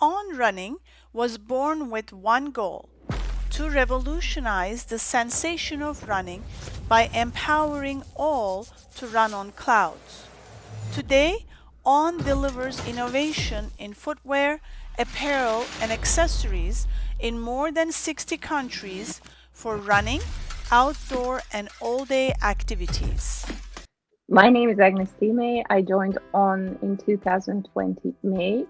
On Running was born with one goal: to revolutionize the sensation of running by empowering all to run on clouds. Today, On delivers innovation in footwear, apparel, and accessories in more than 60 countries for running, outdoor, and all day activities. My name is Agnes Time. I joined On in 2020 May.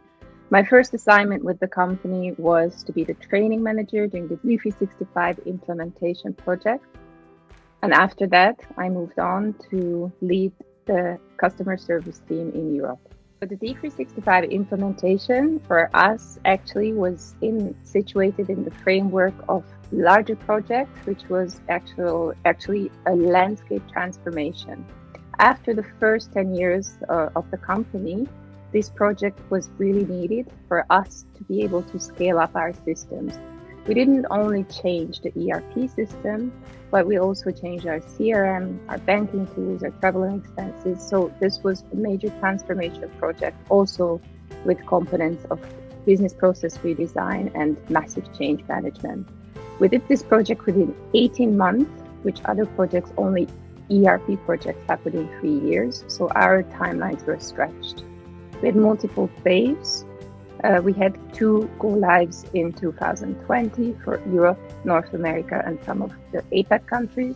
My first assignment with the company was to be the training manager during the D365 implementation project. And after that, I moved on to lead the customer service team in Europe. So the D365 implementation for us actually was situated in the framework of larger project, which was actually a landscape transformation. After the first 10 years of the company, this project was really needed for us to be able to scale up our systems. We didn't only change the ERP system, but we also changed our CRM, our banking tools, our travel and expenses. So this was a major transformation project, also with components of business process redesign and massive change management. We did this project within 18 months, which other projects only ERP projects happened in 3 years, so our timelines were stretched. We had multiple waves. We had 2 go lives in 2020 for Europe, North America, and some of the APAC countries.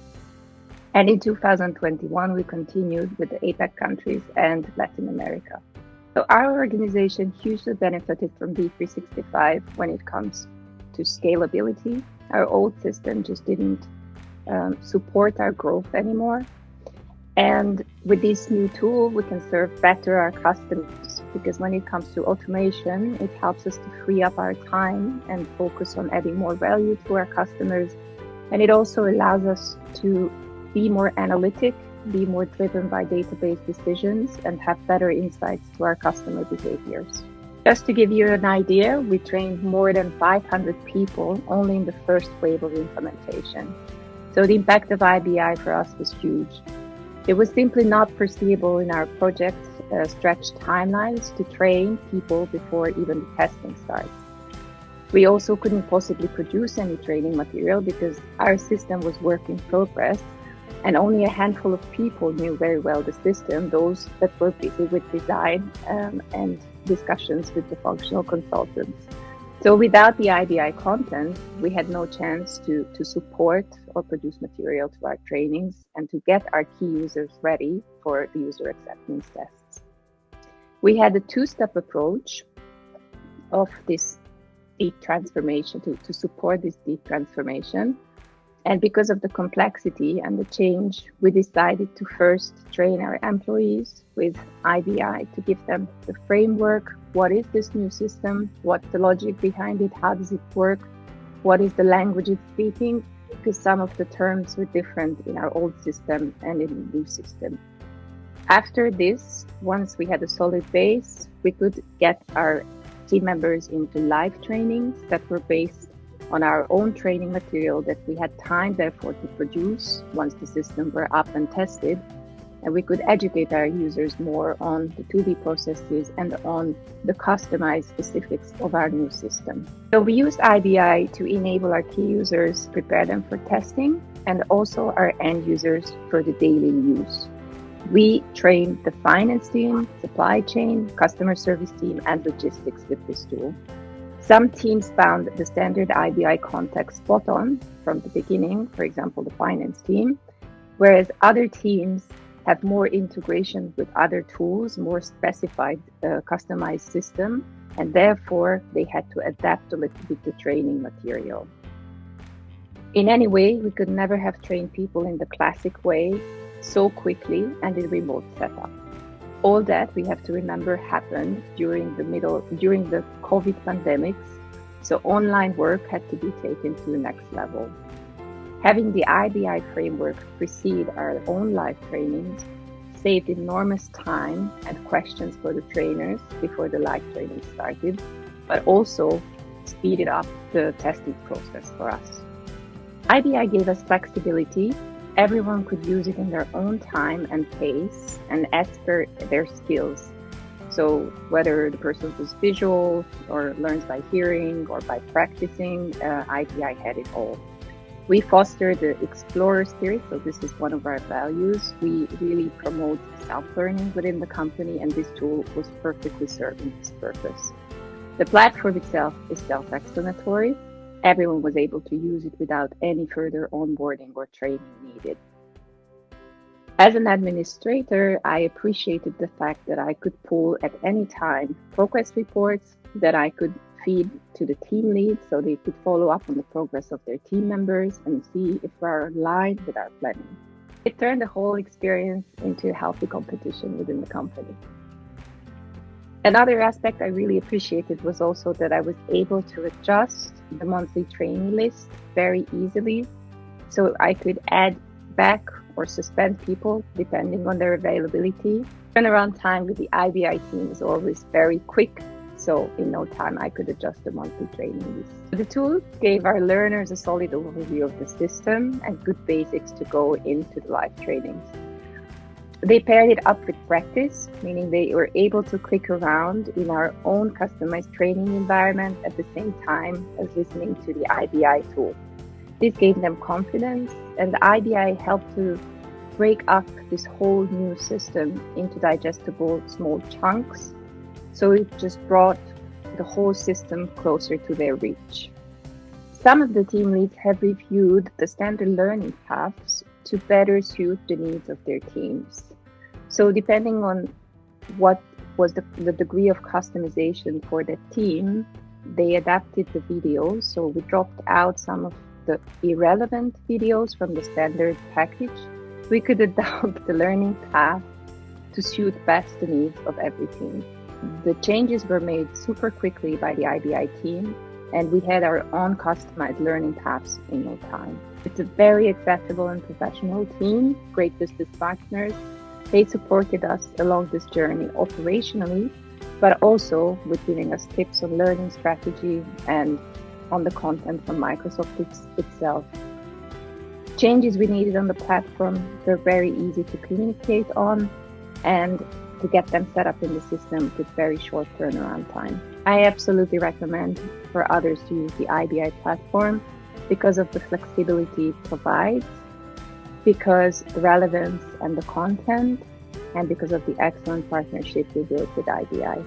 And in 2021, we continued with the APAC countries and Latin America. So our organization hugely benefited from D365 when it comes to scalability. Our old system just didn't support our growth anymore. And with this new tool, we can serve better our customers, because when it comes to automation, it helps us to free up our time and focus on adding more value to our customers. And it also allows us to be more analytic, be more driven by database decisions, and have better insights to our customer behaviors. Just to give you an idea, we trained more than 500 people only in the first wave of implementation. So the impact of IBI for us was huge. It was simply not foreseeable in our project stretched timelines to train people before even the testing starts. We also couldn't possibly produce any training material because our system was work in progress, and only a handful of people knew very well the system, those that were busy with design and discussions with the functional consultants. So without the IBI content, we had no chance to support or produce material to our trainings and to get our key users ready for the user acceptance tests. We had a 2-step approach of this deep transformation to support this deep transformation. And because of the complexity and the change, we decided to first train our employees with IBI to give them the framework. What is this new system? What's the logic behind it? How does it work? What is the language it's speaking? Because some of the terms were different in our old system and in the new system. After this, once we had a solid base, we could get our team members into live trainings that were based on our own training material that we had time, therefore, to produce once the systems were up and tested. And we could educate our users more on the 2D processes and on the customized specifics of our new system. So we used IBI to enable our key users, prepare them for testing, and also our end users for the daily use. We trained the finance team, supply chain, customer service team, and logistics with this tool. Some teams found the standard IBI context spot on from the beginning, for example, the finance team, whereas other teams have more integration with other tools, more specified customized system, and therefore they had to adapt a little bit the training material. In any way, we could never have trained people in the classic way so quickly and in remote setup. All that, we have to remember, happened during the COVID pandemics, so online work had to be taken to the next level. Having the IBI framework precede our own live trainings saved enormous time and questions for the trainers before the live training started, but also speeded up the testing process for us. IBI gave us flexibility. Everyone could use it in their own time and pace and as per their skills. So whether the person is visual or learns by hearing or by practicing, IBI had it all. We foster the explorer spirit, so this is one of our values. We really promote self-learning within the company, and this tool was perfectly serving this purpose. The platform itself is self-explanatory. Everyone was able to use it without any further onboarding or training needed. As an administrator, I appreciated the fact that I could pull at any time progress reports that I could feed to the team leads so they could follow up on the progress of their team members and see if we're aligned with our planning. It turned the whole experience into a healthy competition within the company. Another aspect I really appreciated was also that I was able to adjust the monthly training list very easily, so I could add back or suspend people depending on their availability. Turnaround time with the IBI team is always very quick, so in no time I could adjust the monthly training list. The tool gave our learners a solid overview of the system and good basics to go into the live trainings. They paired it up with practice, meaning they were able to click around in our own customized training environment at the same time as listening to the IBI tool. This gave them confidence, and the IBI helped to break up this whole new system into digestible small chunks. So it just brought the whole system closer to their reach. Some of the team leads have reviewed the standard learning paths to better suit the needs of their teams. So depending on what was the degree of customization for the team, they adapted the videos. So we dropped out some of the irrelevant videos from the standard package. We could adapt the learning path to suit best the needs of every team. The changes were made super quickly by the IBI team, and we had our own customized learning paths in no time. It's a very accessible and professional team, great business partners. They supported us along this journey operationally, but also with giving us tips on learning strategy and on the content from Microsoft itself. Changes we needed on the platform were very easy to communicate on and to get them set up in the system with very short turnaround time. I absolutely recommend for others to use the IBI platform because of the flexibility it provides, because the relevance and the content, and because of the excellent partnership we built with IBI.